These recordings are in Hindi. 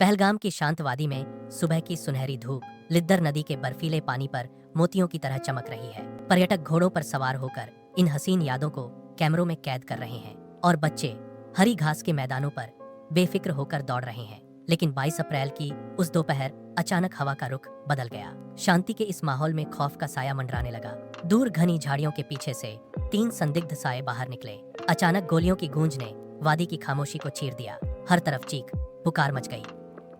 पहलगाम की शांत वादी में सुबह की सुनहरी धूप लिद्दर नदी के बर्फीले पानी पर मोतियों की तरह चमक रही है। पर्यटक घोड़ों पर सवार होकर इन हसीन यादों को कैमरों में कैद कर रहे हैं और बच्चे हरी घास के मैदानों पर बेफिक्र होकर दौड़ रहे हैं। लेकिन 22 अप्रैल की उस दोपहर अचानक हवा का रुख बदल गया। शांति के इस माहौल में खौफ का साया मंडराने लगा। दूर घनी झाड़ियों के पीछे से 3 संदिग्ध साए बाहर निकले। अचानक गोलियों की गूंज ने वादी की खामोशी को चीर दिया। हर तरफ चीख पुकार मच गई।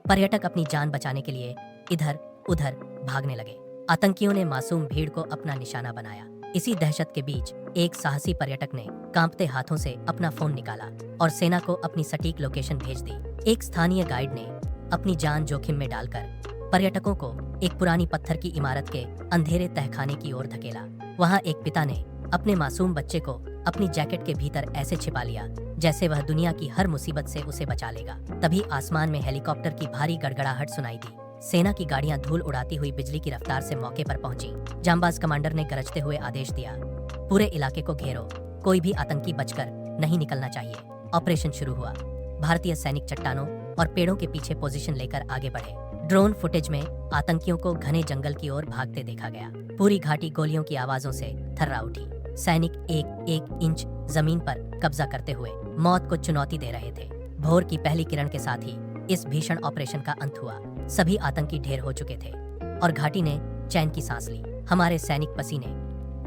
पर्यटक अपनी जान बचाने के लिए इधर उधर भागने लगे। आतंकियों ने मासूम भीड़ को अपना निशाना बनाया। इसी दहशत के बीच एक साहसी पर्यटक ने कांपते हाथों से अपना फोन निकाला और सेना को अपनी सटीक लोकेशन भेज दी। एक स्थानीय गाइड ने अपनी जान जोखिम में डालकर पर्यटकों को एक पुरानी पत्थर की इमारत के अंधेरे तहखाने की ओर धकेला। वहां एक पिता ने अपने मासूम बच्चे को अपनी जैकेट के भीतर ऐसे छिपा लिया जैसे वह दुनिया की हर मुसीबत से उसे बचा लेगा। तभी आसमान में हेलीकॉप्टर की भारी गड़गड़ाहट सुनाई दी। सेना की गाड़ियां धूल उड़ाती हुई बिजली की रफ्तार से मौके पर पहुंची। जांबाज कमांडर ने गरजते हुए आदेश दिया, पूरे इलाके को घेरो, कोई भी आतंकी बचकर नहीं निकलना चाहिए। ऑपरेशन शुरू हुआ। भारतीय सैनिक चट्टानों और पेड़ों के पीछे पोजीशन लेकर आगे बढ़े। ड्रोन फुटेज में आतंकियों को घने जंगल की ओर भागते देखा गया। पूरी घाटी गोलियों की आवाजों से थर्रा उठी। सैनिक एक एक इंच जमीन पर कब्जा करते हुए मौत को चुनौती दे रहे थे। भोर की पहली किरण के साथ ही इस भीषण ऑपरेशन का अंत हुआ। सभी आतंकी ढेर हो चुके थे और घाटी ने चैन की सांस ली। हमारे सैनिक पसीने,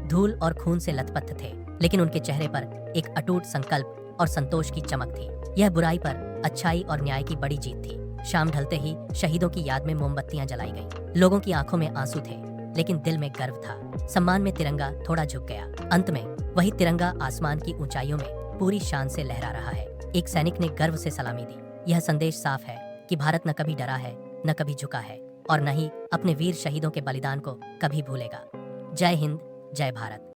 धूल और खून से लथपथ थे, लेकिन उनके चेहरे पर एक अटूट संकल्प और संतोष की चमक थी। यह बुराई पर अच्छाई और न्याय की बड़ी जीत थी। शाम ढलते ही शहीदों की याद में मोमबत्तियां जलाई गईं। लोगों की आंखों में आंसू थे, लेकिन दिल में गर्व था। सम्मान में तिरंगा थोड़ा झुक गया। अंत में वही तिरंगा आसमान की ऊंचाइयों में पूरी शान से लहरा रहा है। एक सैनिक ने गर्व से सलामी दी। यह संदेश साफ है कि भारत न कभी डरा है, न कभी झुका है और न ही अपने वीर शहीदों के बलिदान को कभी भूलेगा। जय हिंद, जय भारत।